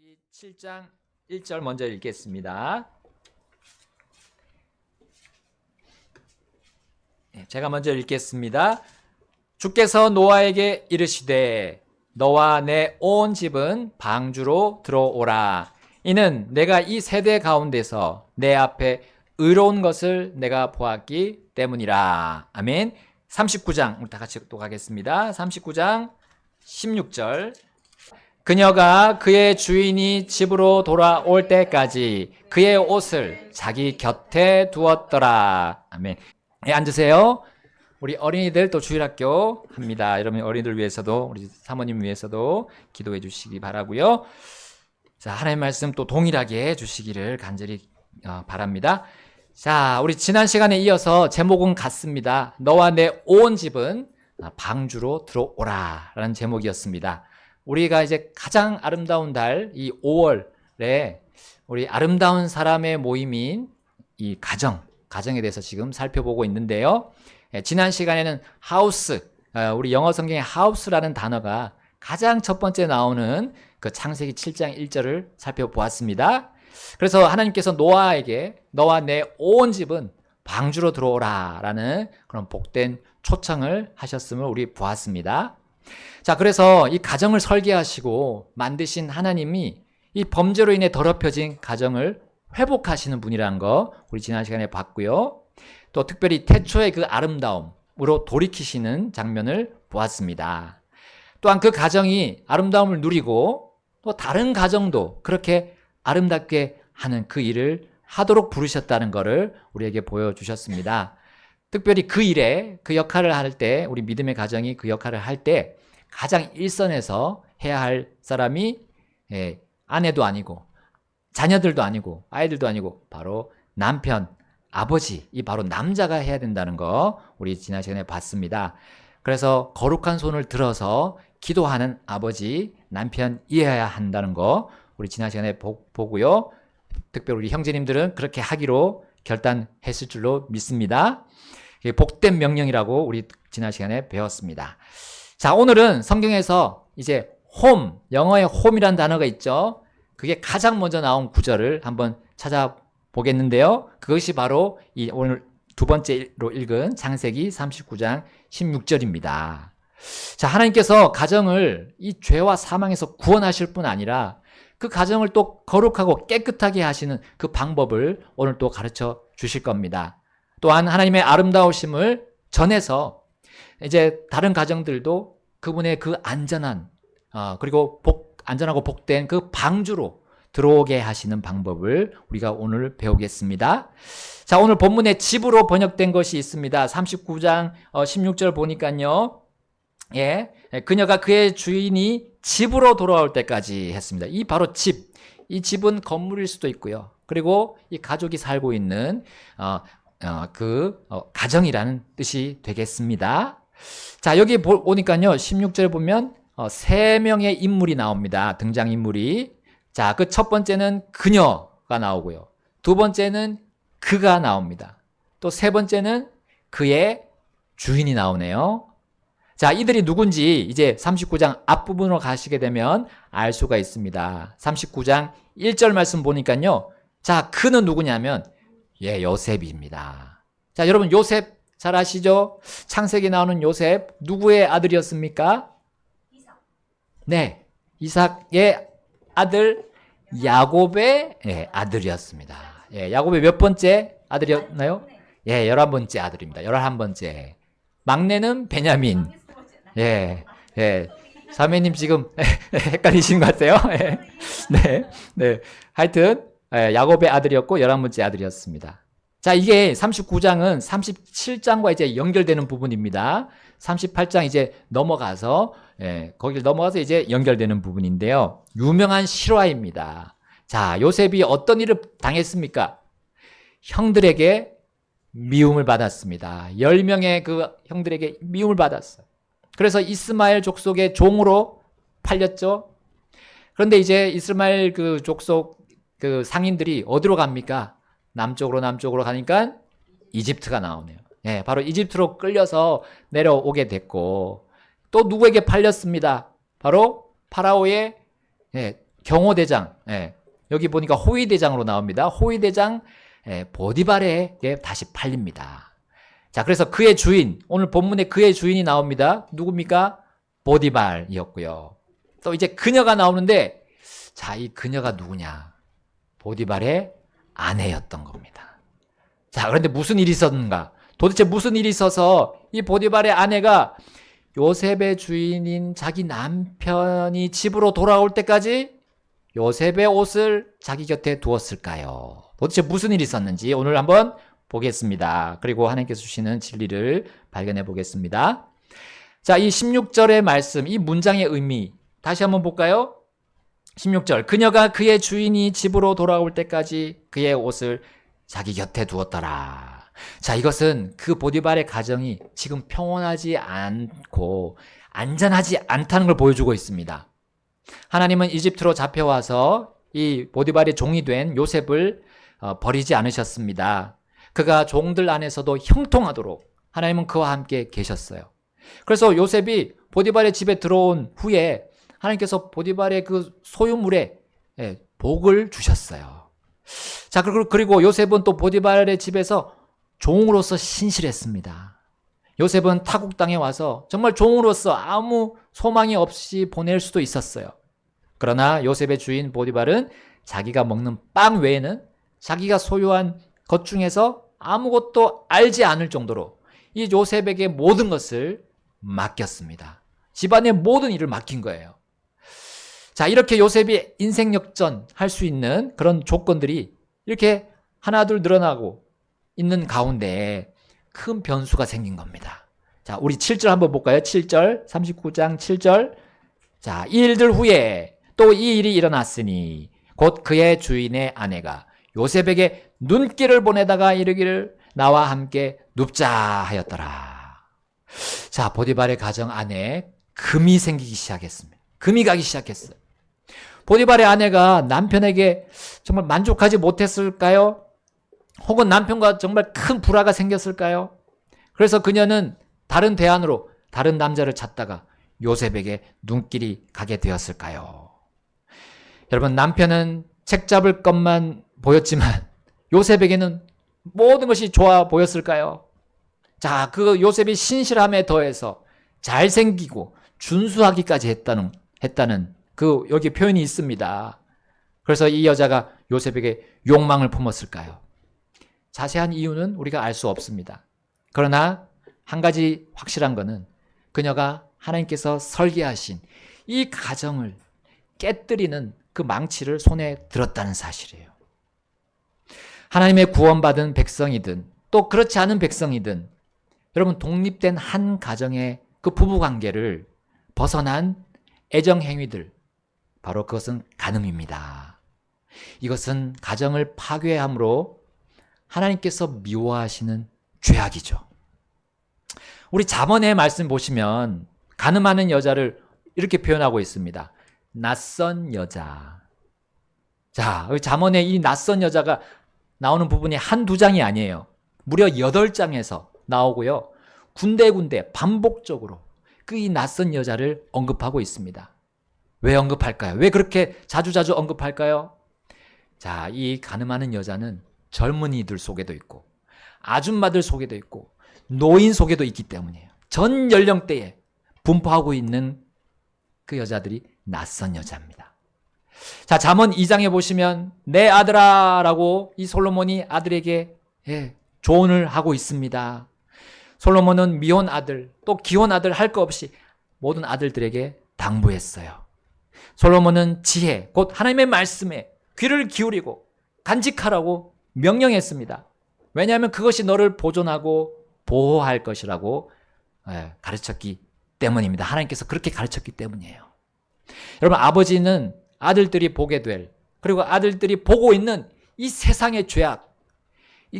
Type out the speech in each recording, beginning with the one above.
창세기 7장 1절 먼저 읽겠습니다. 제가 먼저 읽겠습니다. 주께서 노아에게 이르시되 너와 내 온 집은 방주로 들어오라. 이는 내가 이 세대 가운데서 내 앞에 의로운 것을 내가 보았기 때문이라. 아멘. 39장 우리 다 같이 또 가겠습니다. 39장 16절. 그녀가 그의 주인이 집으로 돌아올 때까지 그의 옷을 자기 곁에 두었더라. 아멘. 네, 앉으세요. 우리 어린이들 또 주일학교 합니다. 여러분 어린이들 위해서도 우리 사모님 위해서도 기도해 주시기 바라고요. 자, 하나님의 말씀 또 동일하게 해 주시기를 간절히 바랍니다. 자, 우리 지난 시간에 이어서 제목은 같습니다. 너와 내 온 집은 방주로 들어오라 라는 제목이었습니다. 우리가 이제 가장 아름다운 달, 이 5월에 우리 아름다운 사람의 모임인 이 가정에 대해서 지금 살펴보고 있는데요. 지난 시간에는 하우스, 우리 영어 성경에 하우스라는 단어가 가장 첫 번째 나오는 그 창세기 7장 1절을 살펴보았습니다. 그래서 하나님께서 노아에게 너와 내 온 집은 방주로 들어오라 라는 그런 복된 초청을 하셨음을 우리 보았습니다. 자, 그래서 이 가정을 설계하시고 만드신 하나님이 이 범죄로 인해 더럽혀진 가정을 회복하시는 분이라는 거 우리 지난 시간에 봤고요. 또 특별히 태초의 그 아름다움으로 돌이키시는 장면을 보았습니다. 또한 그 가정이 아름다움을 누리고 또 다른 가정도 그렇게 아름답게 하는 그 일을 하도록 부르셨다는 것을 우리에게 보여주셨습니다. 특별히 그 일에 그 역할을 할 때 우리 믿음의 가정이 그 역할을 할 때 가장 일선에서 해야 할 사람이 아내도 아니고 자녀들도 아니고 아이들도 아니고 바로 남편, 아버지, 이 바로 남자가 해야 된다는 거 우리 지난 시간에 봤습니다. 그래서 거룩한 손을 들어서 기도하는 아버지, 남편이어야 한다는 거 우리 지난 시간에 보고요. 특별히 우리 형제님들은 그렇게 하기로 결단했을 줄로 믿습니다. 복된 명령이라고 우리 지난 시간에 배웠습니다. 자, 오늘은 성경에서 이제 홈, 영어의 홈이라는 단어가 있죠. 그게 가장 먼저 나온 구절을 한번 찾아보겠는데요. 그것이 바로 이 오늘 두 번째로 읽은 창세기 39장 16절입니다. 자, 하나님께서 가정을 이 죄와 사망에서 구원하실 뿐 아니라 그 가정을 또 거룩하고 깨끗하게 하시는 그 방법을 오늘 또 가르쳐 주실 겁니다. 또한 하나님의 아름다우심을 전해서 이제 다른 가정들도 그분의 그 안전한 그리고 안전하고 복된 그 방주로 들어오게 하시는 방법을 우리가 오늘 배우겠습니다. 자, 오늘 본문에 집으로 번역된 것이 있습니다. 39장 16절 보니까요. 그녀가 그의 주인이 집으로 돌아올 때까지 했습니다. 이 바로 집. 이 집은 건물일 수도 있고요. 그리고 이 가족이 살고 있는 가정이라는 뜻이 되겠습니다. 자, 여기 보니까요. 16절 보면 세 명의 인물이 나옵니다. 등장인물이. 자, 그 첫 번째는 그녀가 나오고요. 두 번째는 그가 나옵니다. 또 세 번째는 그의 주인이 나오네요. 자, 이들이 누군지 이제 39장 앞부분으로 가시게 되면 알 수가 있습니다. 39장 1절 말씀 보니까요. 자, 그는 누구냐면 요셉입니다. 자, 여러분 요셉 잘 아시죠? 창세기 나오는 요셉 누구의 아들이었습니까? 이삭. 네, 이삭의 아들 야곱의 아들이었습니다. 야곱의 몇 번째 아들이었나요? 11번째 아들입니다. 11번째. 막내는 베냐민. 사모님 지금 헷갈리신 것 같아요. 네. 하여튼 야곱의 아들이었고 11번째 아들이었습니다. 자, 이게 39장은 37장과 이제 연결되는 부분입니다. 38장 이제 넘어가서 거기를 넘어가서 이제 연결되는 부분인데요. 유명한 실화입니다. 자, 요셉이 어떤 일을 당했습니까? 형들에게 미움을 받았습니다. 10명의 그 형들에게 미움을 받았어요. 그래서 이스마엘 족속의 종으로 팔렸죠. 그런데 이제 이스마엘 그 족속 그 상인들이 어디로 갑니까? 남쪽으로 가니까 이집트가 나오네요. 바로 이집트로 끌려서 내려오게 됐고 또 누구에게 팔렸습니다. 바로 파라오의 경호대장, 여기 보니까 호위대장으로 나옵니다. 호위대장 보디발에게 다시 팔립니다. 자, 그래서 그의 주인, 오늘 본문에 그의 주인이 나옵니다. 누굽니까? 보디발이었고요. 또 이제 그녀가 나오는데, 자, 이 그녀가 누구냐? 보디발의 아내였던 겁니다. 자, 그런데 무슨 일이 있었는가? 도대체 무슨 일이 있어서 이 보디발의 아내가 요셉의 주인인 자기 남편이 집으로 돌아올 때까지 요셉의 옷을 자기 곁에 두었을까요? 도대체 무슨 일이 있었는지 오늘 한번 보겠습니다. 그리고 하나님께서 주시는 진리를 발견해 보겠습니다. 자, 이 16절의 말씀, 이 문장의 의미 다시 한번 볼까요? 16절, 그녀가 그의 주인이 집으로 돌아올 때까지 그의 옷을 자기 곁에 두었더라. 자, 이것은 그 보디발의 가정이 지금 평온하지 않고 안전하지 않다는 걸 보여주고 있습니다. 하나님은 이집트로 잡혀와서 이 보디발의 종이 된 요셉을 버리지 않으셨습니다. 그가 종들 안에서도 형통하도록 하나님은 그와 함께 계셨어요. 그래서 요셉이 보디발의 집에 들어온 후에 하나님께서 보디발의 그 소유물에 복을 주셨어요. 자, 그리고 요셉은 또 보디발의 집에서 종으로서 신실했습니다. 요셉은 타국 땅에 와서 정말 종으로서 아무 소망이 없이 보낼 수도 있었어요. 그러나 요셉의 주인 보디발은 자기가 먹는 빵 외에는 자기가 소유한 것 중에서 아무것도 알지 않을 정도로 이 요셉에게 모든 것을 맡겼습니다. 집안의 모든 일을 맡긴 거예요. 자, 이렇게 요셉이 인생 역전할 수 있는 그런 조건들이 이렇게 하나둘 늘어나고 있는 가운데 큰 변수가 생긴 겁니다. 자, 우리 7절 한번 볼까요? 7절, 39장 7절. 자, 이 일들 후에 또 이 일이 일어났으니 곧 그의 주인의 아내가 요셉에게 눈길을 보내다가 이르기를 나와 함께 눕자 하였더라. 자, 보디발의 가정 안에 금이 생기기 시작했습니다. 금이 가기 시작했어요. 보디발의 아내가 남편에게 정말 만족하지 못했을까요? 혹은 남편과 정말 큰 불화가 생겼을까요? 그래서 그녀는 다른 대안으로 다른 남자를 찾다가 요셉에게 눈길이 가게 되었을까요? 여러분, 남편은 책 잡을 것만 보였지만 요셉에게는 모든 것이 좋아 보였을까요? 자, 그 요셉이 신실함에 더해서 잘생기고 준수하기까지 했다는 그 여기 표현이 있습니다. 그래서 이 여자가 요셉에게 욕망을 품었을까요? 자세한 이유는 우리가 알 수 없습니다. 그러나 한 가지 확실한 것은 그녀가 하나님께서 설계하신 이 가정을 깨뜨리는 그 망치를 손에 들었다는 사실이에요. 하나님의 구원받은 백성이든 또 그렇지 않은 백성이든 여러분, 독립된 한 가정의 그 부부관계를 벗어난 애정행위들, 바로 그것은 간음입니다. 이것은 가정을 파괴함으로 하나님께서 미워하시는 죄악이죠. 우리 잠언의 말씀 보시면 간음하는 여자를 이렇게 표현하고 있습니다. 낯선 여자. 자, 잠언에 이 낯선 여자가 나오는 부분이 한두 장이 아니에요. 무려 8장에서 나오고요. 군데군데 반복적으로 그 이 낯선 여자를 언급하고 있습니다. 왜 언급할까요? 왜 그렇게 자주자주 언급할까요? 자, 이 간음하는 여자는 젊은이들 속에도 있고 아줌마들 속에도 있고 노인 속에도 있기 때문이에요. 전 연령대에 분포하고 있는 그 여자들이 낯선 여자입니다. 자, 잠언 2장에 보시면 내 아들아 라고 이 솔로몬이 아들에게 조언을 하고 있습니다. 솔로몬은 미혼 아들 또 기혼 아들 할 거 없이 모든 아들들에게 당부했어요. 솔로몬은 지혜 곧 하나님의 말씀에 귀를 기울이고 간직하라고 명령했습니다. 왜냐하면 그것이 너를 보존하고 보호할 것이라고 가르쳤기 때문입니다. 하나님께서 그렇게 가르쳤기 때문이에요. 여러분, 아버지는 아들들이 보게 될, 그리고 아들들이 보고 있는 이 세상의 죄악,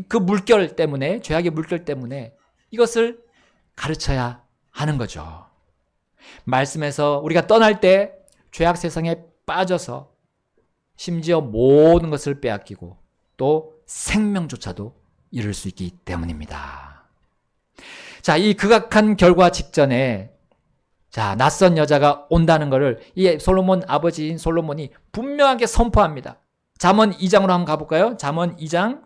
그 물결 때문에, 죄악의 물결 때문에 이것을 가르쳐야 하는 거죠. 말씀에서 우리가 떠날 때 죄악 세상에 빠져서 심지어 모든 것을 빼앗기고 또 생명조차도 잃을 수 있기 때문입니다. 자, 이 극악한 결과 직전에 자, 낯선 여자가 온다는 것을 이 솔로몬 아버지인 솔로몬이 분명하게 선포합니다. 잠언 2장으로 한번 가볼까요? 잠언 2장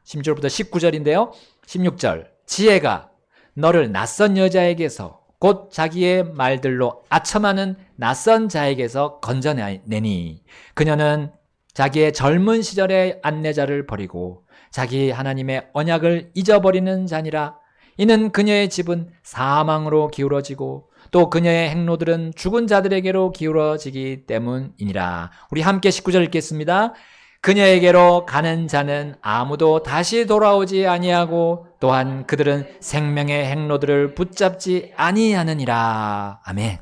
16절부터 19절인데요. 16절 지혜가 너를 낯선 여자에게서 곧 자기의 말들로 아첨하는 낯선 자에게서 건져내니 그녀는 자기의 젊은 시절의 안내자를 버리고 자기 하나님의 언약을 잊어버리는 자니라. 이는 그녀의 집은 사망으로 기울어지고 또 그녀의 행로들은 죽은 자들에게로 기울어지기 때문이니라. 우리 함께 19절 읽겠습니다. 그녀에게로 가는 자는 아무도 다시 돌아오지 아니하고 또한 그들은 생명의 행로들을 붙잡지 아니하느니라. 아멘.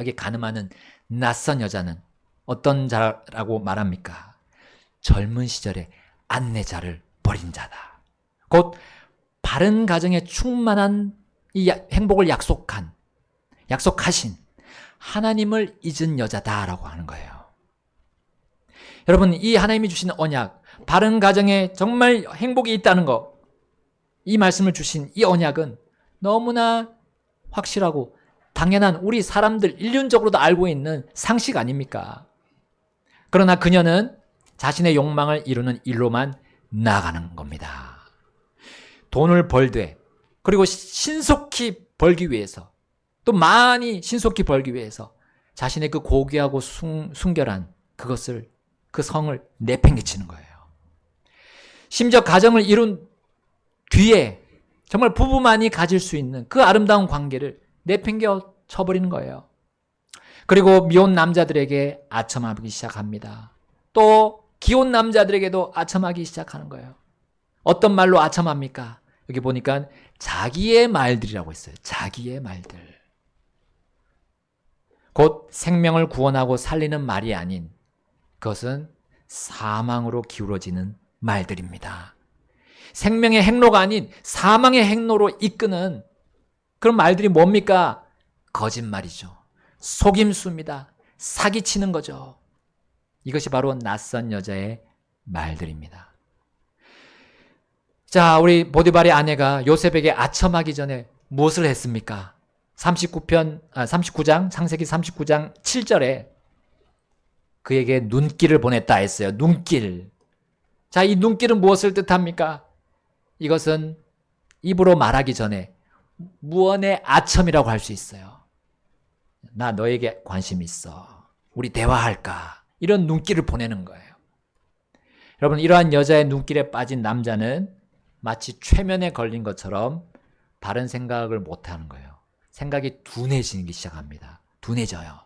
여기 가늠하는 낯선 여자는 어떤 자라고 말합니까? 젊은 시절에 안내자를 버린 자다. 곧 바른 가정에 충만한 이 행복을 약속하신 하나님을 잊은 여자다라고 하는 거예요. 여러분, 이 하나님이 주신 언약, 바른 가정에 정말 행복이 있다는 거, 이 말씀을 주신 이 언약은 너무나 확실하고 당연한 우리 사람들 인륜적으로도 알고 있는 상식 아닙니까? 그러나 그녀는 자신의 욕망을 이루는 일로만 나아가는 겁니다. 돈을 벌되 그리고 신속히 벌기 위해서 또 많이 신속히 벌기 위해서 자신의 그 고귀하고 순결한 그 성을 내팽개치는 거예요. 심지어 가정을 이룬 뒤에 정말 부부만이 가질 수 있는 그 아름다운 관계를 내팽겨 쳐버리는 거예요. 그리고 미혼 남자들에게 아첨하기 시작합니다. 또 기혼 남자들에게도 아첨하기 시작하는 거예요. 어떤 말로 아첨합니까? 여기 보니까 자기의 말들이라고 했어요. 자기의 말들. 곧 생명을 구원하고 살리는 말이 아닌 그것은 사망으로 기울어지는 말들입니다. 생명의 행로가 아닌 사망의 행로로 이끄는 그런 말들이 뭡니까? 거짓말이죠. 속임수입니다. 사기치는 거죠. 이것이 바로 낯선 여자의 말들입니다. 자, 우리 보디발의 아내가 요셉에게 아첨하기 전에 무엇을 했습니까? 39장, 창세기 39장 7절에 그에게 눈길을 보냈다 했어요. 눈길. 자, 이 눈길은 무엇을 뜻합니까? 이것은 입으로 말하기 전에 무언의 아첨이라고 할 수 있어요. 나 너에게 관심 있어. 우리 대화할까? 이런 눈길을 보내는 거예요. 여러분, 이러한 여자의 눈길에 빠진 남자는 마치 최면에 걸린 것처럼 바른 생각을 못하는 거예요. 생각이 둔해지기 시작합니다. 둔해져요.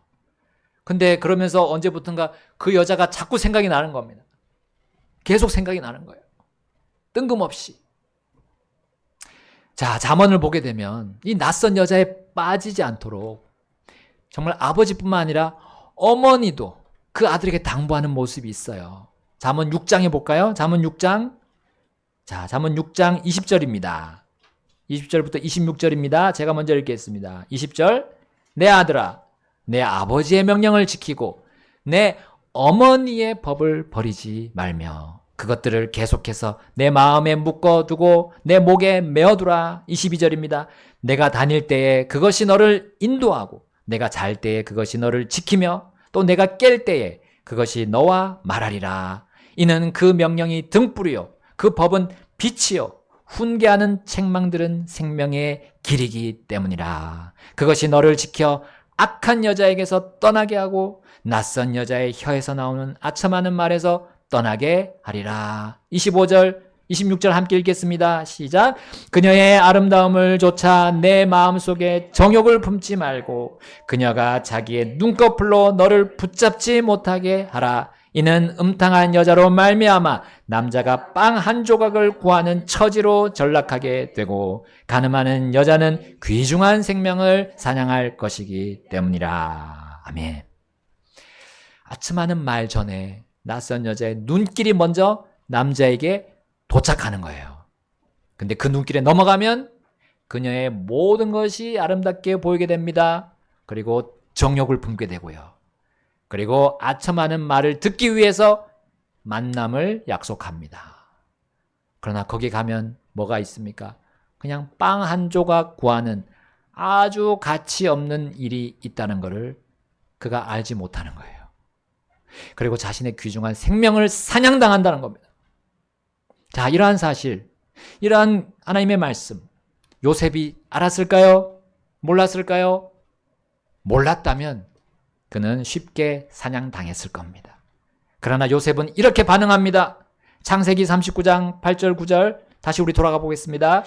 근데 그러면서 언제부턴가 그 여자가 자꾸 생각이 나는 겁니다. 계속 생각이 나는 거예요. 뜬금없이. 자, 잠언을 보게 되면 이 낯선 여자에 빠지지 않도록 정말 아버지뿐만 아니라 어머니도 그 아들에게 당부하는 모습이 있어요. 잠언 6장에 볼까요? 잠언 6장. 자, 잠언 6장 20절입니다. 20절부터 26절입니다. 제가 먼저 읽겠습니다. 20절. 내 아들아, 내 아버지의 명령을 지키고 내 어머니의 법을 버리지 말며 그것들을 계속해서 내 마음에 묶어두고 내 목에 메어두라. 22절입니다. 내가 다닐 때에 그것이 너를 인도하고 내가 잘 때에 그것이 너를 지키며 또 내가 깰 때에 그것이 너와 말하리라. 이는 그 명령이 등불이요 그 법은 빛이요 훈계하는 책망들은 생명의 길이기 때문이라. 그것이 너를 지켜 악한 여자에게서 떠나게 하고 낯선 여자의 혀에서 나오는 아첨하는 말에서 떠나게 하리라. 25절 26절 함께 읽겠습니다. 시작. 그녀의 아름다움을 조차 내 마음속에 정욕을 품지 말고 그녀가 자기의 눈꺼풀로 너를 붙잡지 못하게 하라. 이는 음탕한 여자로 말미암아 남자가 빵 한 조각을 구하는 처지로 전락하게 되고 가늠하는 여자는 귀중한 생명을 사냥할 것이기 때문이라. 아멘. 아첨하는 말 전에 낯선 여자의 눈길이 먼저 남자에게 도착하는 거예요. 근데 그 눈길에 넘어가면 그녀의 모든 것이 아름답게 보이게 됩니다. 그리고 정욕을 품게 되고요. 그리고 아첨하는 말을 듣기 위해서 만남을 약속합니다. 그러나 거기 가면 뭐가 있습니까? 그냥 빵 한 조각 구하는 아주 가치 없는 일이 있다는 것을 그가 알지 못하는 거예요. 그리고 자신의 귀중한 생명을 사냥당한다는 겁니다. 자, 이러한 사실, 이러한 하나님의 말씀, 요셉이 알았을까요? 몰랐을까요? 몰랐다면 그는 쉽게 사냥당했을 겁니다. 그러나 요셉은 이렇게 반응합니다. 창세기 39장 8절 9절 다시 우리 돌아가 보겠습니다.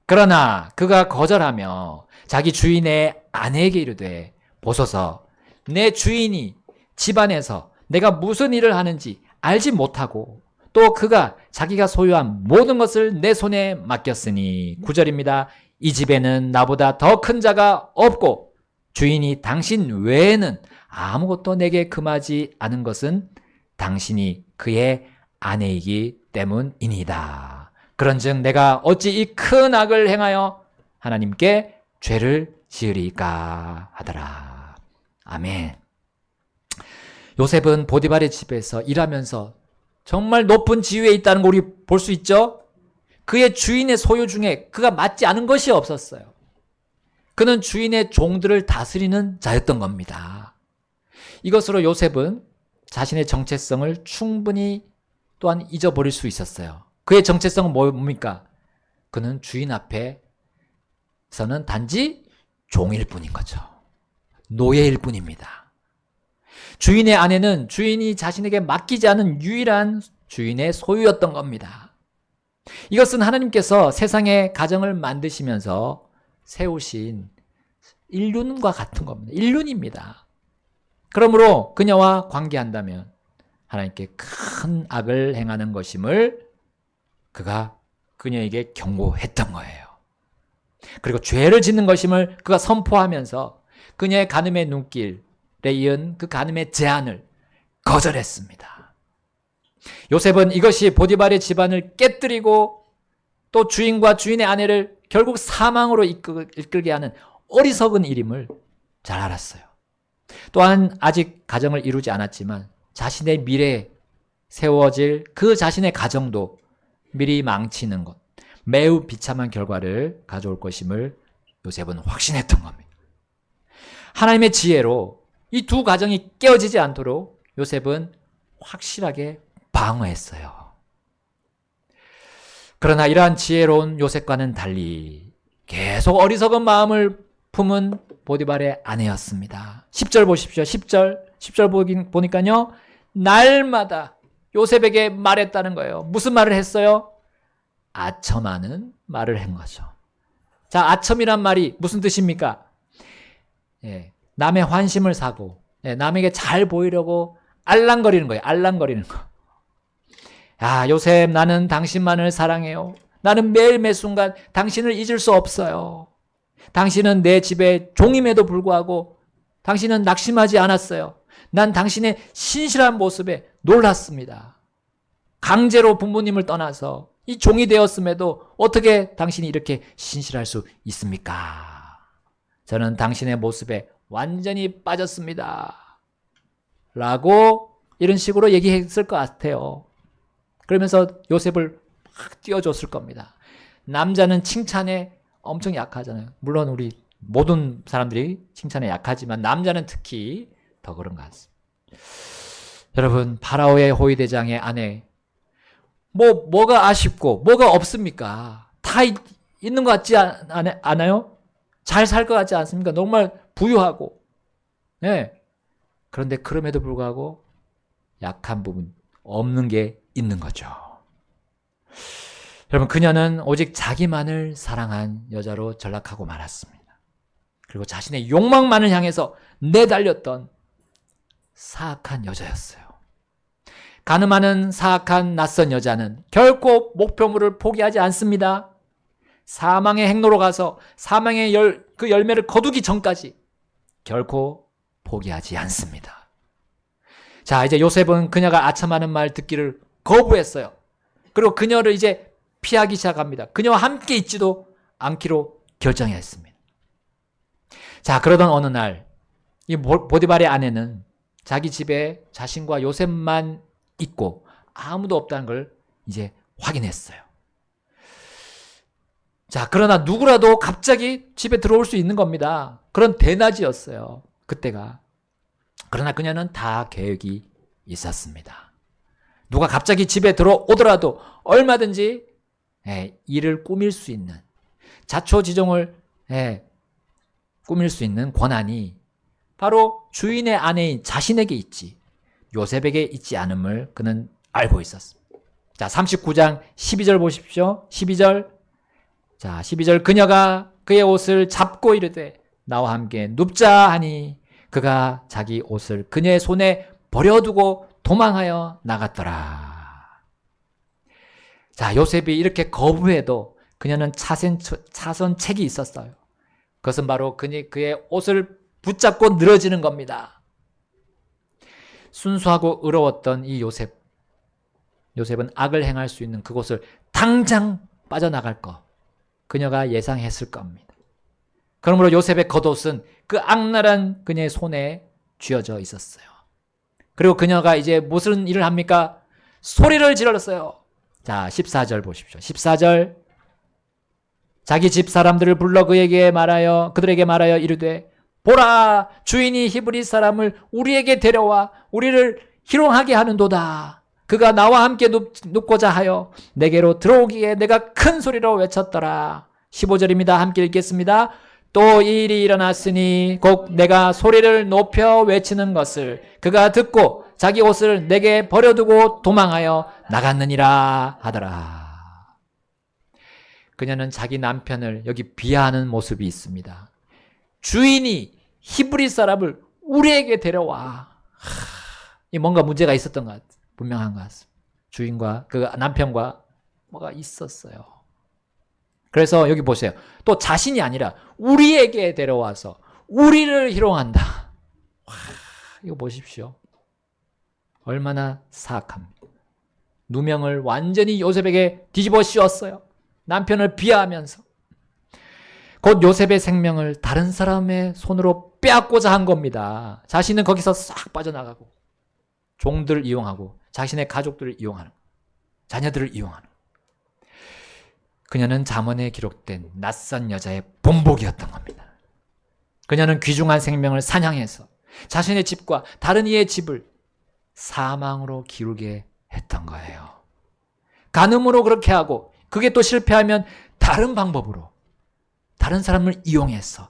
그러나 그가 거절하며 자기 주인의 아내에게 이르되 보소서 내 주인이 집안에서 내가 무슨 일을 하는지 알지 못하고 또 그가 자기가 소유한 모든 것을 내 손에 맡겼으니 9절입니다. 이 집에는 나보다 더 큰 자가 없고 주인이 당신 외에는 아무것도 내게 금하지 않은 것은 당신이 그의 아내이기 때문이니이다. 그런즉 내가 어찌 이 큰 악을 행하여 하나님께 죄를 지으리까 하더라. 아멘. 요셉은 보디발의 집에서 일하면서 정말 높은 지위에 있다는 걸 우리 볼 수 있죠? 그의 주인의 소유 중에 그가 맞지 않은 것이 없었어요. 그는 주인의 종들을 다스리는 자였던 겁니다. 이것으로 요셉은 자신의 정체성을 충분히 또한 잊어버릴 수 있었어요. 그의 정체성은 뭡니까? 그는 주인 앞에서는 단지 종일 뿐인 거죠. 노예일 뿐입니다. 주인의 아내는 주인이 자신에게 맡기지 않은 유일한 주인의 소유였던 겁니다. 이것은 하나님께서 세상의 가정을 만드시면서 세우신 인륜과 같은 겁니다. 인륜입니다. 그러므로 그녀와 관계한다면 하나님께 큰 악을 행하는 것임을 그가 그녀에게 경고했던 거예요. 그리고 죄를 짓는 것임을 그가 선포하면서 그녀의 간음의 눈길에 이은 그 간음의 제안을 거절했습니다. 요셉은 이것이 보디발의 집안을 깨뜨리고 또 주인과 주인의 아내를 결국 사망으로 이끌게 하는 어리석은 일임을 잘 알았어요. 또한 아직 가정을 이루지 않았지만 자신의 미래에 세워질 그 자신의 가정도 미리 망치는 것, 매우 비참한 결과를 가져올 것임을 요셉은 확신했던 겁니다. 하나님의 지혜로 이 두 가정이 깨어지지 않도록 요셉은 확실하게 방어했어요. 그러나 이러한 지혜로운 요셉과는 달리 계속 어리석은 마음을 품은 보디발의 아내였습니다. 10절 보십시오. 10절 보니까요. 날마다 요셉에게 말했다는 거예요. 무슨 말을 했어요? 아첨하는 말을 한 거죠. 자, 아첨이란 말이 무슨 뜻입니까? 남의 환심을 사고 남에게 잘 보이려고 알랑거리는 거예요. 알랑거리는 거. 야, 요셉, 나는 당신만을 사랑해요. 나는 매일 매 순간 당신을 잊을 수 없어요. 당신은 내 집의 종임에도 불구하고 당신은 낙심하지 않았어요. 난 당신의 신실한 모습에 놀랐습니다. 강제로 부모님을 떠나서 이 종이 되었음에도 어떻게 당신이 이렇게 신실할 수 있습니까? 저는 당신의 모습에 완전히 빠졌습니다. 라고 이런 식으로 얘기했을 것 같아요. 그러면서 요셉을 막 띄워줬을 겁니다. 남자는 칭찬에 엄청 약하잖아요. 물론 우리 모든 사람들이 칭찬에 약하지만 남자는 특히 더 그런 것 같습니다. 여러분, 파라오의 호위대장의 아내, 뭐가 아쉽고 뭐가 없습니까? 다 있는 것 같지 않아요? 잘 살 것 같지 않습니까? 정말 부유하고. 네. 그런데 그럼에도 불구하고 약한 부분, 없는 게 있는 거죠. 여러분, 그녀는 오직 자기만을 사랑한 여자로 전락하고 말았습니다. 그리고 자신의 욕망만을 향해서 내달렸던 사악한 여자였어요. 가늠하는 사악한 낯선 여자는 결코 목표물을 포기하지 않습니다. 사망의 행로로 가서 사망의 그 열매를 거두기 전까지 결코 포기하지 않습니다. 자, 이제 요셉은 그녀가 아첨하는 말 듣기를 거부했어요. 그리고 그녀를 이제 피하기 시작합니다. 그녀와 함께 있지도 않기로 결정했습니다. 자, 그러던 어느 날 이 보디발의 아내는 자기 집에 자신과 요셉만 있고 아무도 없다는 걸 이제 확인했어요. 자, 그러나 누구라도 갑자기 집에 들어올 수 있는 겁니다. 그런 대낮이었어요. 그때가. 그러나 그녀는 다 계획이 있었습니다. 누가 갑자기 집에 들어오더라도 얼마든지 일을 꾸밀 수 있는, 자초지종을 꾸밀 수 있는 권한이 바로 주인의 아내인 자신에게 있지 요셉에게 있지 않음을 그는 알고 있었습니다. 자, 39장 12절 보십시오. 12절. 자, 12절. 그녀가 그의 옷을 잡고 이르되 나와 함께 눕자 하니 그가 자기 옷을 그녀의 손에 버려두고 도망하여 나갔더라. 자, 요셉이 이렇게 거부해도 그녀는 차선책이 있었어요. 그것은 바로 그의 옷을 붙잡고 늘어지는 겁니다. 순수하고 의로웠던 이 요셉은 악을 행할 수 있는 그곳을 당장 빠져나갈 것, 그녀가 예상했을 겁니다. 그러므로 요셉의 겉옷은 그 악랄한 그녀의 손에 쥐어져 있었어요. 그리고 그녀가 이제 무슨 일을 합니까? 소리를 질렀어요. 자, 14절 보십시오. 14절. 자기 집 사람들을 불러 그들에게 말하여 이르되 보라, 주인이 히브리 사람을 우리에게 데려와 우리를 희롱하게 하는도다. 그가 나와 함께 눕고자 하여 내게로 들어오기에 내가 큰 소리로 외쳤더라. 15절입니다. 함께 읽겠습니다. 또 이 일이 일어났으니 곧 내가 소리를 높여 외치는 것을 그가 듣고 자기 옷을 내게 버려두고 도망하여 나갔느니라 하더라. 그녀는 자기 남편을 여기 비하하는 모습이 있습니다. 주인이 히브리 사람을 우리에게 데려와. 뭔가 문제가 있었던 것 같아요. 분명한 것 같습니다. 주인과 그 남편과 뭐가 있었어요. 그래서 여기 보세요. 또 자신이 아니라 우리에게 데려와서 우리를 희롱한다. 와, 이거 보십시오. 얼마나 사악합니다. 누명을 완전히 요셉에게 뒤집어 씌웠어요. 남편을 비하하면서. 곧 요셉의 생명을 다른 사람의 손으로 빼앗고자 한 겁니다. 자신은 거기서 싹 빠져나가고 종들을 이용하고 자신의 가족들을 이용하는, 자녀들을 이용하는. 그녀는 잠언에 기록된 낯선 여자의 본복이었던 겁니다. 그녀는 귀중한 생명을 사냥해서 자신의 집과 다른 이의 집을 사망으로 기울게 했던 거예요. 간음으로 그렇게 하고 그게 또 실패하면 다른 방법으로 다른 사람을 이용해서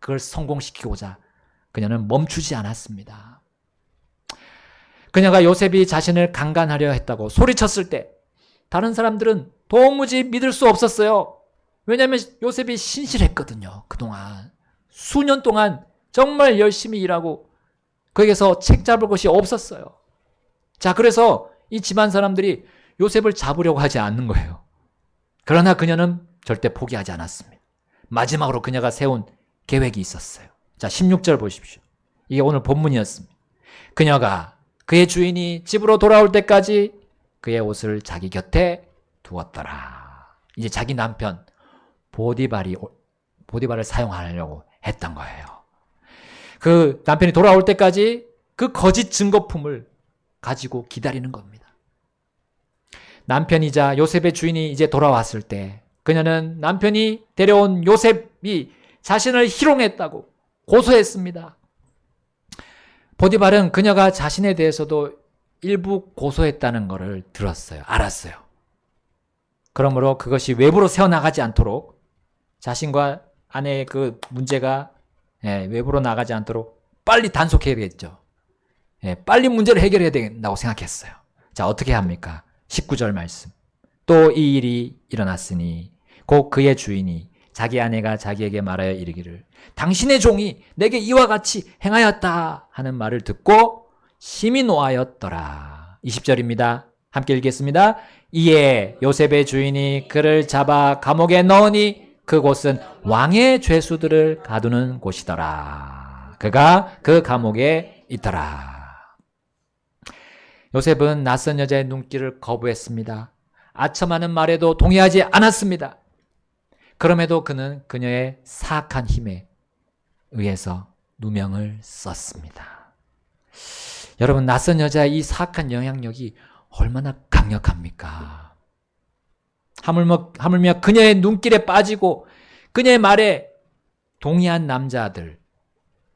그걸 성공시키고자 그녀는 멈추지 않았습니다. 그녀가 요셉이 자신을 강간하려 했다고 소리쳤을 때 다른 사람들은 도무지 믿을 수 없었어요. 왜냐하면 요셉이 신실했거든요. 그동안 수년 동안 정말 열심히 일하고 거기에서 책 잡을 것이 없었어요. 자, 그래서 이 집안 사람들이 요셉을 잡으려고 하지 않는 거예요. 그러나 그녀는 절대 포기하지 않았습니다. 마지막으로 그녀가 세운 계획이 있었어요. 자, 16절 보십시오. 이게 오늘 본문이었습니다. 그녀가 그의 주인이 집으로 돌아올 때까지 그의 옷을 자기 곁에 두었더라. 이제 자기 남편 보디발을 사용하려고 했던 거예요. 그 남편이 돌아올 때까지 그 거짓 증거품을 가지고 기다리는 겁니다. 남편이자 요셉의 주인이 이제 돌아왔을 때 그녀는 남편이 데려온 요셉이 자신을 희롱했다고 고소했습니다. 보디발은 그녀가 자신에 대해서도 일부 고소했다는 것을 들었어요. 알았어요. 그러므로 그것이 외부로 새어나가지 않도록 자신과 아내의 그 문제가 외부로 나가지 않도록 빨리 단속해야겠죠. 빨리 문제를 해결해야 된다고 생각했어요. 자, 어떻게 합니까? 19절 말씀. 또 이 일이 일어났으니 곧 그의 주인이 자기 아내가 자기에게 말하여 이르기를 당신의 종이 내게 이와 같이 행하였다 하는 말을 듣고 심히 노하였더라. 20절입니다. 함께 읽겠습니다. 이에 요셉의 주인이 그를 잡아 감옥에 넣으니 그곳은 왕의 죄수들을 가두는 곳이더라. 그가 그 감옥에 있더라. 요셉은 낯선 여자의 눈길을 거부했습니다. 아첨하는 말에도 동의하지 않았습니다. 그럼에도 그는 그녀의 사악한 힘에 의해서 누명을 썼습니다. 여러분, 낯선 여자의 이 사악한 영향력이 얼마나 강력합니까? 하물며 그녀의 눈길에 빠지고 그녀의 말에 동의한 남자들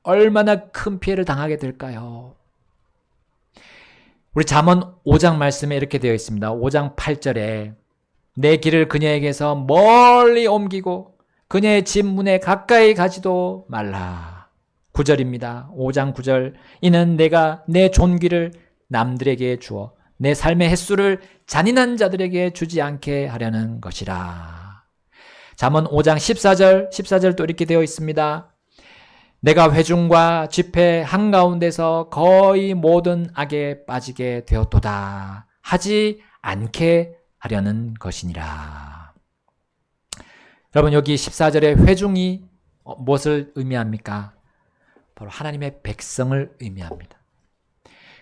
얼마나 큰 피해를 당하게 될까요? 우리 잠언 5장 말씀에 이렇게 되어 있습니다. 5장 8절에 내 길을 그녀에게서 멀리 옮기고 그녀의 집 문에 가까이 가지도 말라. 9절입니다. 5장 9절 이는 내가 내 존귀를 남들에게 주어 내 삶의 횟수를 잔인한 자들에게 주지 않게 하려는 것이라. 잠언 5장 14절 또 이렇게 되어 있습니다. 내가 회중과 집회 한가운데서 거의 모든 악에 빠지게 되었도다. 하지 않게 하려는 것이니라. 여러분 여기 14절에 회중이 무엇을 의미합니까? 바로 하나님의 백성을 의미합니다.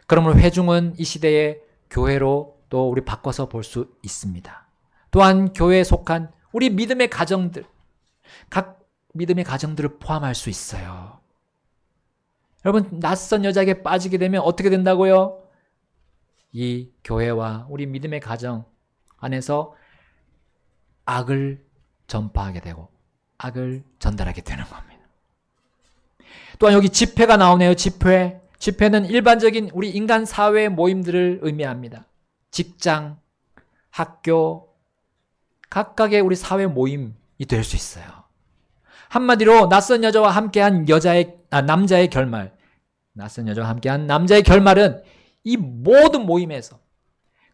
그러므로 회중은 이 시대의 교회로 또 우리 바꿔서 볼 수 있습니다. 또한 교회에 속한 우리 믿음의 가정들, 각 믿음의 가정들을 포함할 수 있어요. 여러분 낯선 여자에게 빠지게 되면 어떻게 된다고요? 이 교회와 우리 믿음의 가정 안에서 악을 전파하게 되고 악을 전달하게 되는 겁니다. 또한 여기 집회가 나오네요. 집회는 일반적인 우리 인간 사회의 모임들을 의미합니다. 직장, 학교, 각각의 우리 사회 모임이 될 수 있어요. 한마디로 낯선 여자와 함께한 남자의 결말, 낯선 여자와 함께한 남자의 결말은 이 모든 모임에서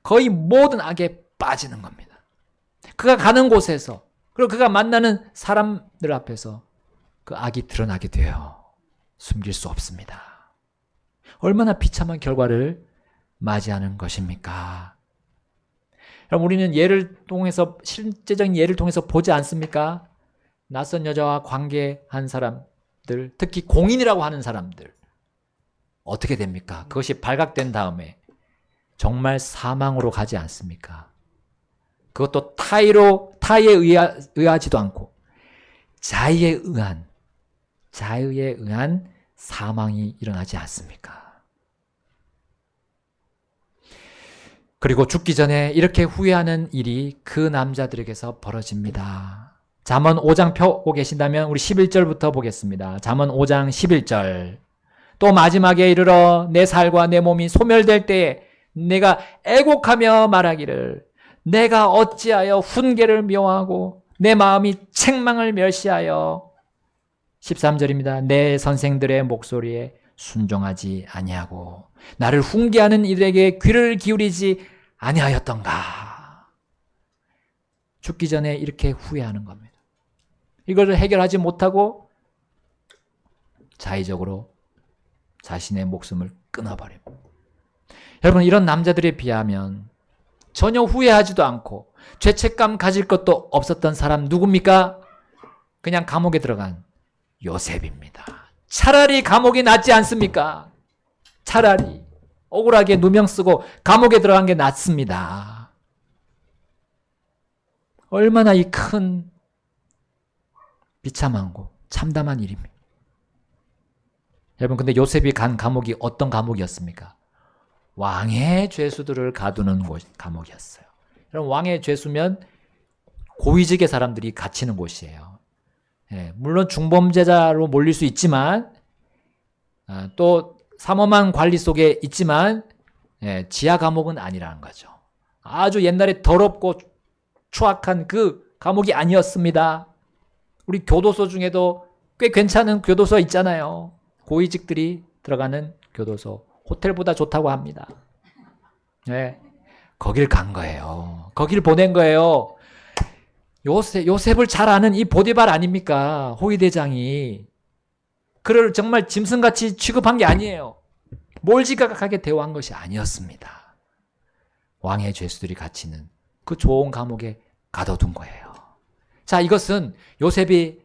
거의 모든 악에 빠지는 겁니다. 그가 가는 곳에서 그리고 그가 만나는 사람들 앞에서 그 악이 드러나게 돼요. 숨길 수 없습니다. 얼마나 비참한 결과를 맞이하는 것입니까? 그럼 우리는 실제적인 예를 통해서 보지 않습니까? 낯선 여자와 관계한 사람들, 특히 공인이라고 하는 사람들 어떻게 됩니까? 그것이 발각된 다음에 정말 사망으로 가지 않습니까? 그것도 타의에 의하지도 않고 자의에 의한 사망이 일어나지 않습니까? 그리고 죽기 전에 이렇게 후회하는 일이 그 남자들에게서 벌어집니다. 잠언 5장 펴고 계신다면 우리 11절부터 보겠습니다. 잠언 5장 11절 또 마지막에 이르러 내 살과 내 몸이 소멸될 때에 내가 애곡하며 말하기를 내가 어찌하여 훈계를 미워하고 내 마음이 책망을 멸시하여 13절입니다. 내 선생들의 목소리에 순종하지 아니하고 나를 훈계하는 이들에게 귀를 기울이지 아니하였던가. 죽기 전에 이렇게 후회하는 겁니다. 이것을 해결하지 못하고 자의적으로 자신의 목숨을 끊어버립니다. 여러분 이런 남자들에 비하면 전혀 후회하지도 않고 죄책감 가질 것도 없었던 사람 누굽니까? 그냥 감옥에 들어간 요셉입니다. 차라리 감옥이 낫지 않습니까? 차라리 억울하게 누명 쓰고 감옥에 들어간 게 낫습니다. 얼마나 이 큰 비참하고 참담한 일입니다. 여러분 근데 요셉이 간 감옥이 어떤 감옥이었습니까? 왕의 죄수들을 가두는 감옥이었어요. 여러분 왕의 죄수면 고위직의 사람들이 갇히는 곳이에요. 물론 중범죄자로 몰릴 수 있지만 또 삼엄한 관리 속에 있지만 지하 감옥은 아니라는 거죠. 아주 옛날에 더럽고 추악한 그 감옥이 아니었습니다. 우리 교도소 중에도 꽤 괜찮은 교도소 있잖아요. 고위직들이 들어가는 교도소. 호텔보다 좋다고 합니다. 거길 간 거예요. 거길 보낸 거예요. 요셉을 잘 아는 이 보디발 아닙니까? 호위대장이. 그를 정말 짐승같이 취급한 게 아니에요. 몰지각하게 대우한 것이 아니었습니다. 왕의 죄수들이 갇히는 그 좋은 감옥에 가둬둔 거예요. 자, 이것은 요셉의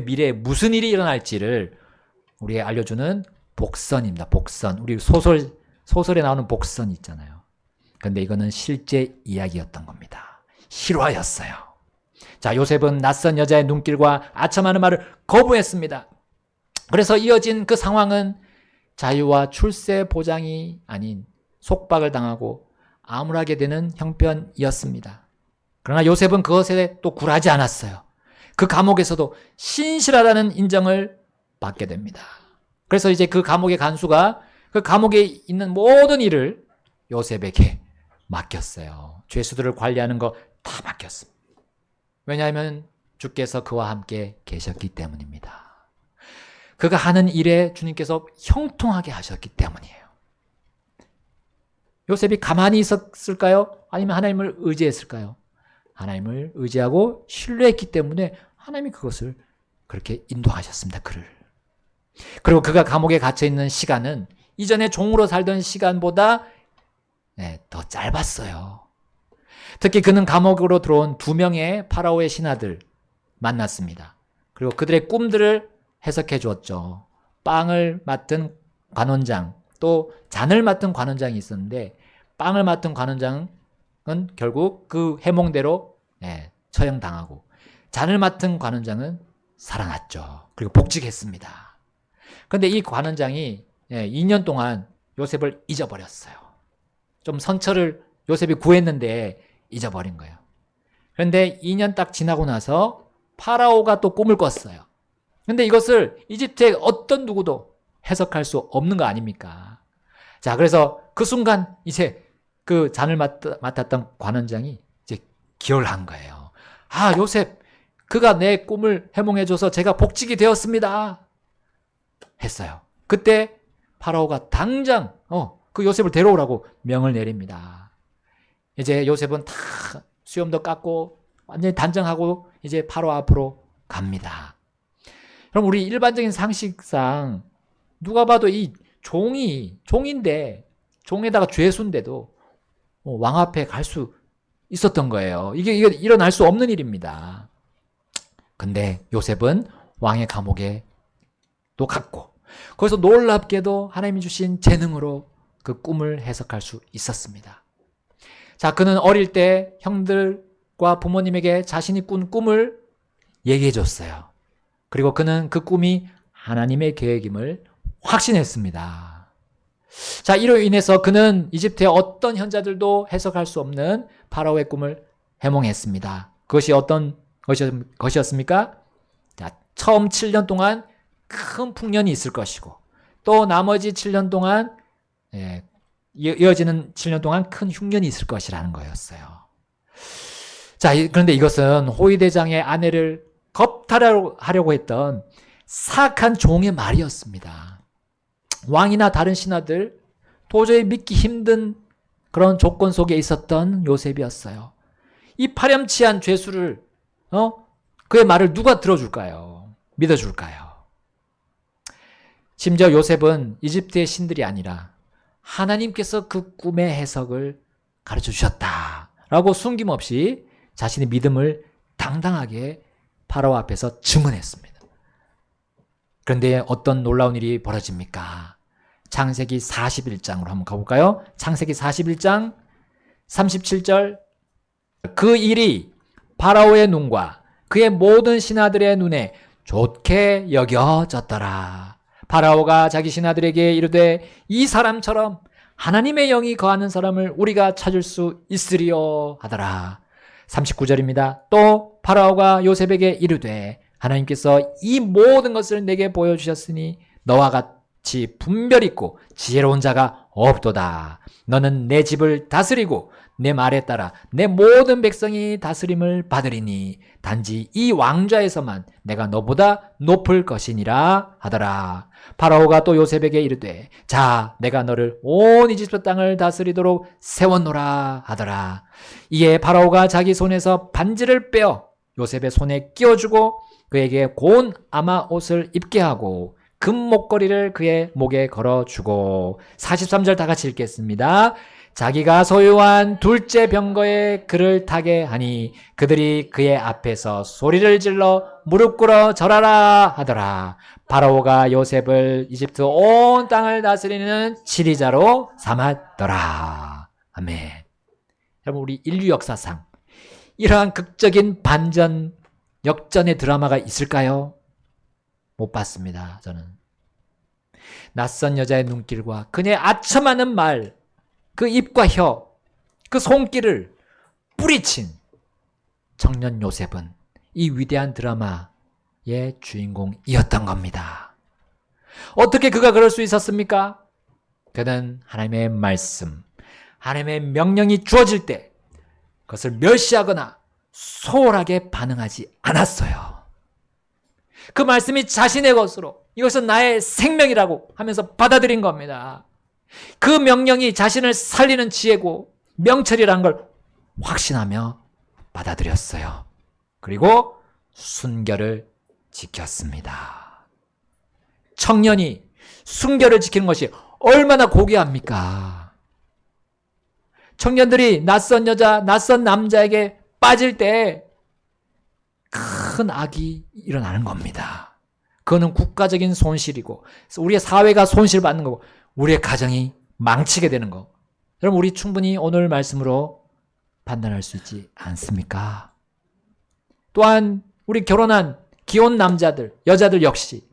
미래에 무슨 일이 일어날지를 우리에게 알려주는 복선입니다. 복선. 우리 소설에 나오는 복선 있잖아요. 그런데 이거는 실제 이야기였던 겁니다. 실화였어요. 자, 요셉은 낯선 여자의 눈길과 아첨하는 말을 거부했습니다. 그래서 이어진 그 상황은 자유와 출세 보장이 아닌 속박을 당하고 암울하게 되는 형편이었습니다. 그러나 요셉은 그것에 또 굴하지 않았어요. 그 감옥에서도 신실하다는 인정을 받게 됩니다. 그래서 이제 그 감옥의 간수가 그 감옥에 있는 모든 일을 요셉에게 맡겼어요. 죄수들을 관리하는 거 다 맡겼습니다. 왜냐하면 주께서 그와 함께 계셨기 때문입니다. 그가 하는 일에 주님께서 형통하게 하셨기 때문이에요. 요셉이 가만히 있었을까요? 아니면 하나님을 의지했을까요? 하나님을 의지하고 신뢰했기 때문에 하나님이 그것을 그렇게 인도하셨습니다. 그를. 그리고 그가 감옥에 갇혀있는 시간은 이전에 종으로 살던 시간보다 더 짧았어요. 특히 그는 감옥으로 들어온 2명의 파라오의 신하들 만났습니다. 그리고 그들의 꿈들을 해석해 주었죠. 빵을 맡은 관원장, 또 잔을 맡은 관원장이 있었는데 빵을 맡은 관원장은 결국 그 해몽대로 처형당하고 잔을 맡은 관원장은 살아났죠. 그리고 복직했습니다. 그런데 이 관원장이 2년 동안 요셉을 잊어버렸어요. 좀 선처를 요셉이 구했는데 잊어버린 거예요. 그런데 2년 딱 지나고 나서 파라오가 또 꿈을 꿨어요. 그런데 이것을 이집트의 어떤 누구도 해석할 수 없는 거 아닙니까? 자, 그래서 그 순간 이제 그 잔을 맡았던 관원장이 이제 기억을 한 거예요. 아, 요셉, 그가 내 꿈을 해몽해줘서 제가 복직이 되었습니다. 했어요. 그때 파라오가 당장 그 요셉을 데려오라고 명을 내립니다. 이제 요셉은 다 수염도 깎고 완전히 단정하고 이제 파라오 앞으로 갑니다. 그럼 우리 일반적인 상식상 누가 봐도 이 종인데 종에다가 죄수인데도 왕 앞에 갈 수 있었던 거예요. 이게 일어날 수 없는 일입니다. 근데 요셉은 왕의 감옥에 또 갔고 거기서 놀랍게도 하나님이 주신 재능으로 그 꿈을 해석할 수 있었습니다. 자, 그는 어릴 때 형들과 부모님에게 자신이 꾼 꿈을 얘기해 줬어요. 그리고 그는 그 꿈이 하나님의 계획임을 확신했습니다. 자, 이로 인해서 그는 이집트의 어떤 현자들도 해석할 수 없는 파라오의 꿈을 해몽했습니다. 그것이 어떤 것이었습니까? 자, 처음 7년 동안 큰 풍년이 있을 것이고 또 나머지 7년 동안 이어지는 7년 동안 큰 흉년이 있을 것이라는 거였어요. 자, 그런데 이것은 호위대장의 아내를 겁탈하려고 했던 사악한 종의 말이었습니다. 왕이나 다른 신하들 도저히 믿기 힘든 그런 조건 속에 있었던 요셉이었어요. 이 파렴치한 죄수를 그의 말을 누가 들어줄까요? 믿어줄까요? 심지어 요셉은 이집트의 신들이 아니라 하나님께서 그 꿈의 해석을 가르쳐 주셨다라고 숨김없이 자신의 믿음을 당당하게 파라오 앞에서 증언했습니다. 그런데 어떤 놀라운 일이 벌어집니까? 창세기 41장으로 한번 가볼까요? 창세기 41장 37절 그 일이 파라오의 눈과 그의 모든 신하들의 눈에 좋게 여겨졌더라. 파라오가 자기 신하들에게 이르되 이 사람처럼 하나님의 영이 거하는 사람을 우리가 찾을 수 있으리요 하더라. 39절입니다. 또 파라오가 요셉에게 이르되 하나님께서 이 모든 것을 내게 보여주셨으니 너와 같이 분별 있고 지혜로운 자가 없도다. 너는 내 집을 다스리고 내 말에 따라 내 모든 백성이 다스림을 받으리니 단지 이 왕좌에서만 내가 너보다 높을 것이니라 하더라. 파라오가 또 요셉에게 이르되 자 내가 너를 온 이집트 땅을 다스리도록 세웠노라 하더라. 이에 파라오가 자기 손에서 반지를 빼어 요셉의 손에 끼워주고 그에게 고운 아마 옷을 입게 하고 금 목걸이를 그의 목에 걸어주고 43절 다 같이 읽겠습니다. 자기가 소유한 둘째 병거에 그를 타게 하니 그들이 그의 앞에서 소리를 질러 무릎 꿇어 절하라 하더라. 파라오가 요셉을 이집트 온 땅을 다스리는 지리자로 삼았더라. 아멘. 여러분 우리 인류 역사상 이러한 극적인 반전 역전의 드라마가 있을까요? 못 봤습니다. 저는. 낯선 여자의 눈길과 그녀의 아첨하는 말, 그 입과 혀, 그 손길을 뿌리친 청년 요셉은 이 위대한 드라마의 주인공이었던 겁니다. 어떻게 그가 그럴 수 있었습니까? 그는 하나님의 말씀, 하나님의 명령이 주어질 때 그것을 멸시하거나 소홀하게 반응하지 않았어요. 그 말씀이 자신의 것으로 이것은 나의 생명이라고 하면서 받아들인 겁니다. 그 명령이 자신을 살리는 지혜고 명철이라는 걸 확신하며 받아들였어요. 그리고 순결을 지켰습니다. 청년이 순결을 지키는 것이 얼마나 고귀합니까? 청년들이 낯선 여자, 낯선 남자에게 빠질 때 큰 악이 일어나는 겁니다. 그거는 국가적인 손실이고 우리의 사회가 손실받는 거고 우리의 가정이 망치게 되는 거. 여러분 우리 충분히 오늘 말씀으로 판단할 수 있지 않습니까? 또한 우리 결혼한 기혼 남자들, 여자들 역시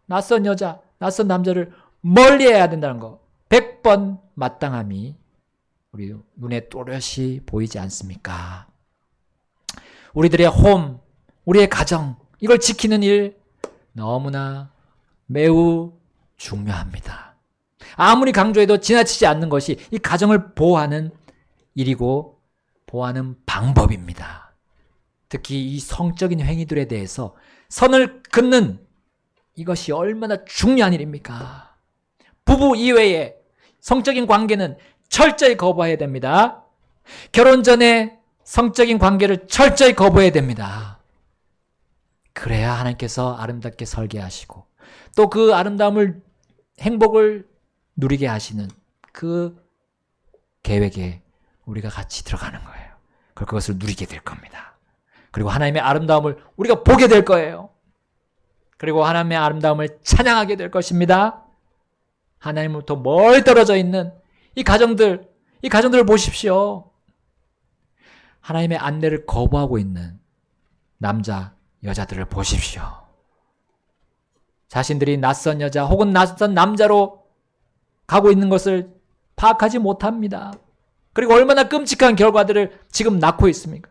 낯선 여자, 낯선 남자를 멀리해야 된다는 거 100번 마땅함이 우리 눈에 또렷이 보이지 않습니까? 우리들의 홈, 우리의 가정 이걸 지키는 일 너무나 매우 중요합니다. 아무리 강조해도 지나치지 않는 것이 이 가정을 보호하는 일이고 보호하는 방법입니다. 특히 이 성적인 행위들에 대해서 선을 긋는 이것이 얼마나 중요한 일입니까? 부부 이외에 성적인 관계는 철저히 거부해야 됩니다. 결혼 전에 성적인 관계를 철저히 거부해야 됩니다. 그래야 하나님께서 아름답게 설계하시고 또 그 아름다움을 행복을 누리게 하시는 그 계획에 우리가 같이 들어가는 거예요. 그것을 누리게 될 겁니다. 그리고 하나님의 아름다움을 우리가 보게 될 거예요. 그리고 하나님의 아름다움을 찬양하게 될 것입니다. 하나님으로부터 멀리 떨어져 있는 이 가정들을 보십시오. 하나님의 안내를 거부하고 있는 남자, 여자들을 보십시오. 자신들이 낯선 여자 혹은 낯선 남자로 가고 있는 것을 파악하지 못합니다. 그리고 얼마나 끔찍한 결과들을 지금 낳고 있습니까?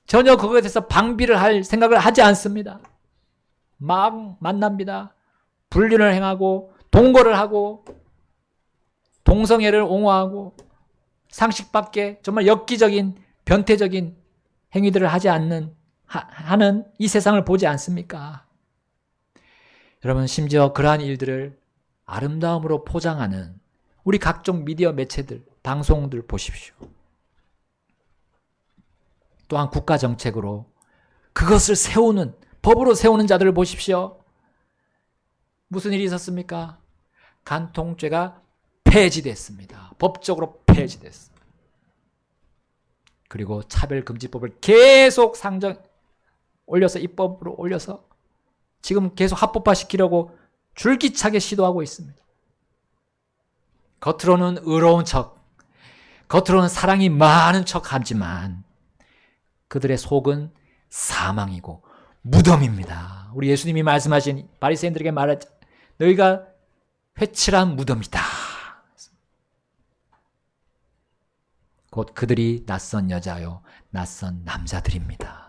전혀 그것에 대해서 방비를 할 생각을 하지 않습니다. 막 만납니다. 불륜을 행하고 동거를 하고 동성애를 옹호하고 상식 밖에 정말 엽기적인 변태적인 행위들을 하지 않는 하는 이 세상을 보지 않습니까? 여러분 심지어 그러한 일들을 아름다움으로 포장하는 우리 각종 미디어 매체들, 방송들 보십시오. 또한 국가 정책으로 그것을 세우는, 법으로 세우는 자들을 보십시오. 무슨 일이 있었습니까? 간통죄가 폐지됐습니다. 법적으로 폐지됐습니다. 그리고 차별금지법을 계속 올려서 입법으로 올려서 지금 계속 합법화시키려고 줄기차게 시도하고 있습니다. 겉으로는 의로운 척, 겉으로는 사랑이 많은 척 하지만 그들의 속은 사망이고 무덤입니다. 우리 예수님이 말씀하신 바리새인들에게 말하지 너희가 회칠한 무덤이다. 곧 그들이 낯선 여자요 낯선 남자들입니다.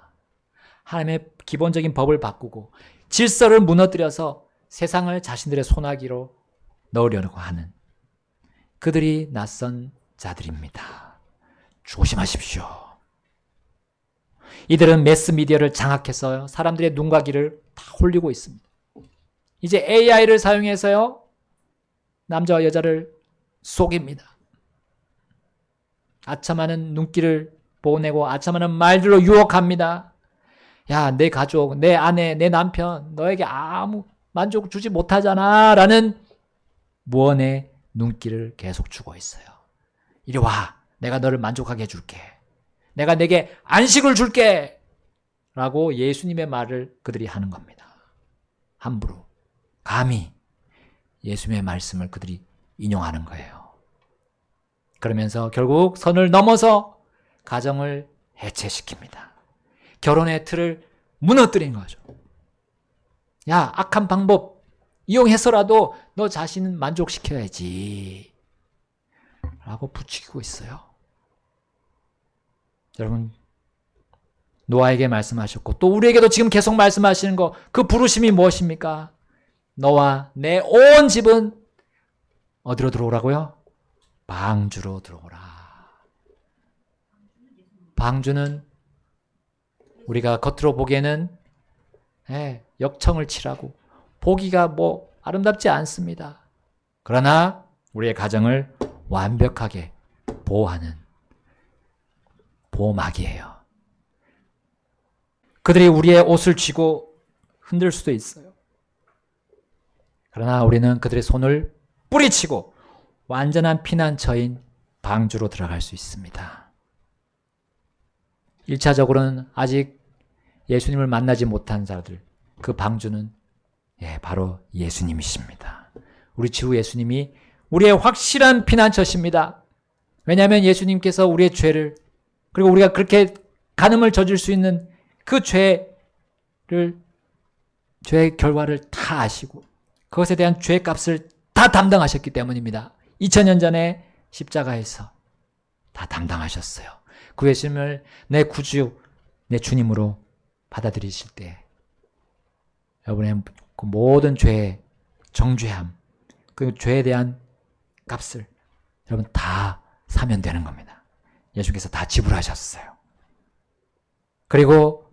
하나님의 기본적인 법을 바꾸고 질서를 무너뜨려서 세상을 자신들의 손아귀로 넣으려고 하는 그들이 낯선 자들입니다. 조심하십시오. 이들은 매스미디어를 장악해서 사람들의 눈과 귀를 다 홀리고 있습니다. 이제 AI를 사용해서요 남자와 여자를 속입니다. 아첨하는 눈길을 보내고 아첨하는 말들로 유혹합니다. 야, 내 가족, 내 아내, 내 남편 너에게 아무 만족 주지 못하잖아 라는 무언의 눈길을 계속 주고 있어요. 이리 와, 내가 너를 만족하게 해줄게. 내가 내게 안식을 줄게 라고 예수님의 말을 그들이 하는 겁니다. 함부로 감히 예수님의 말씀을 그들이 인용하는 거예요. 그러면서 결국 선을 넘어서 가정을 해체시킵니다. 결혼의 틀을 무너뜨린 거죠. 야, 악한 방법 이용해서라도 너 자신은 만족시켜야지 라고 부추기고 있어요. 여러분, 노아에게 말씀하셨고 또 우리에게도 지금 계속 말씀하시는 거, 그 부르심이 무엇입니까? 너와 내 온 집은 어디로 들어오라고요? 방주로 들어오라. 방주는 우리가 겉으로 보기에는 역청을 칠하고 보기가 뭐 아름답지 않습니다. 그러나 우리의 가정을 완벽하게 보호하는 보호막이에요. 그들이 우리의 옷을 쥐고 흔들 수도 있어요. 그러나 우리는 그들의 손을 뿌리치고 완전한 피난처인 방주로 들어갈 수 있습니다. 1차적으로는 아직 예수님을 만나지 못한 자들, 그 방주는 바로 예수님이십니다. 우리 주 예수님이 우리의 확실한 피난처십니다. 왜냐하면 예수님께서 우리의 죄를, 그리고 우리가 그렇게 간음을 저질 수 있는 그 죄의 결과를 다 아시고 그것에 대한 죄의 값을 다 담당하셨기 때문입니다. 2000년 전에 십자가에서 다 담당하셨어요. 그 예수님을 내 구주, 내 주님으로 받아들이실 때 여러분의 그 모든 죄의 정죄함, 그 죄에 대한 값을 여러분 다 사면 되는 겁니다. 예수께서 다 지불하셨어요. 그리고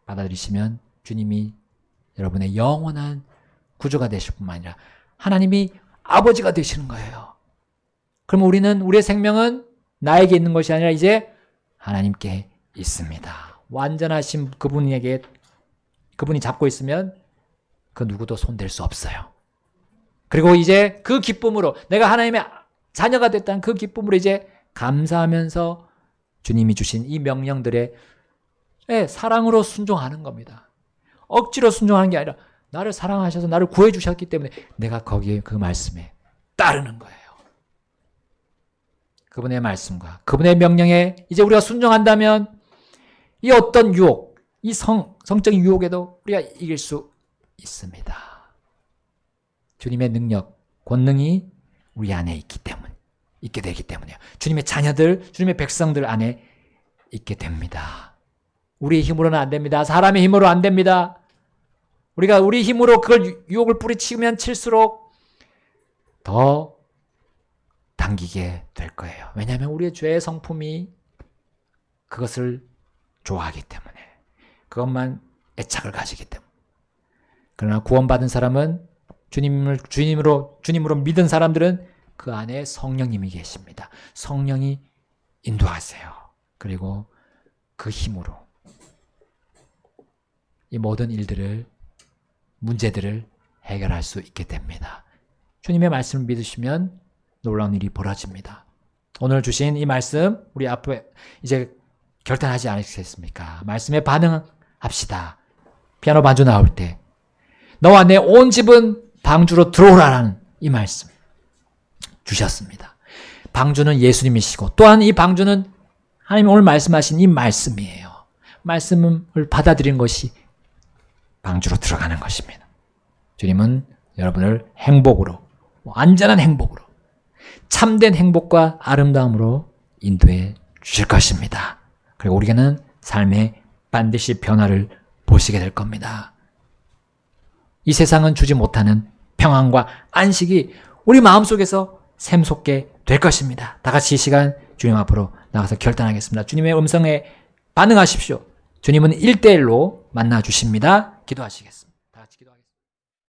받아들이시면 주님이 여러분의 영원한 구주가 되실 뿐만 아니라 하나님이 아버지가 되시는 거예요. 그럼 우리는, 우리의 생명은 나에게 있는 것이 아니라 이제 하나님께 있습니다. 완전하신 그분에게, 그분이 잡고 있으면 그 누구도 손댈 수 없어요. 그리고 이제 그 기쁨으로, 내가 하나님의 자녀가 됐다는 그 기쁨으로 이제 감사하면서 주님이 주신 이 명령들에 사랑으로 순종하는 겁니다. 억지로 순종하는 게 아니라 나를 사랑하셔서 나를 구해 주셨기 때문에 내가 거기에 그 말씀에 따르는 거예요. 그분의 말씀과 그분의 명령에 이제 우리가 순종한다면 이 어떤 유혹, 이 성적인 유혹에도 우리가 이길 수 있습니다. 주님의 능력, 권능이 우리 안에 있게 되기 때문에요. 주님의 자녀들, 주님의 백성들 안에 있게 됩니다. 우리의 힘으로는 안 됩니다. 사람의 힘으로 안 됩니다. 우리가 우리 힘으로 그걸 유혹을 뿌리치면 칠수록 더 당기게 될 거예요. 왜냐하면 우리의 죄의 성품이 그것을 좋아하기 때문에, 그것만 애착을 가지기 때문에. 그러나 구원받은 사람은 주님으로 믿은 사람들은 그 안에 성령님이 계십니다. 성령이 인도하세요. 그리고 그 힘으로 이 모든 문제들을 해결할 수 있게 됩니다. 주님의 말씀을 믿으시면 놀라운 일이 벌어집니다. 오늘 주신 이 말씀, 우리 앞에 이제 결단하지 않으시겠습니까? 말씀에 반응합시다. 피아노 반주 나올 때 너와 내 온 집은 방주로 들어오라라는 이 말씀 주셨습니다. 방주는 예수님이시고 또한 이 방주는 하나님 오늘 말씀하신 이 말씀이에요. 말씀을 받아들인 것이 방주로 들어가는 것입니다. 주님은 여러분을 행복으로, 완전한 행복으로, 참된 행복과 아름다움으로 인도해 주실 것입니다. 그리고 우리는 삶에 반드시 변화를 보시게 될 겁니다. 이 세상은 주지 못하는 평안과 안식이 우리 마음속에서 샘솟게 될 것입니다. 다 같이 이 시간 주님 앞으로 나가서 결단하겠습니다. 주님의 음성에 반응하십시오. 주님은 1대1로 만나 주십니다. 기도하시겠습니다.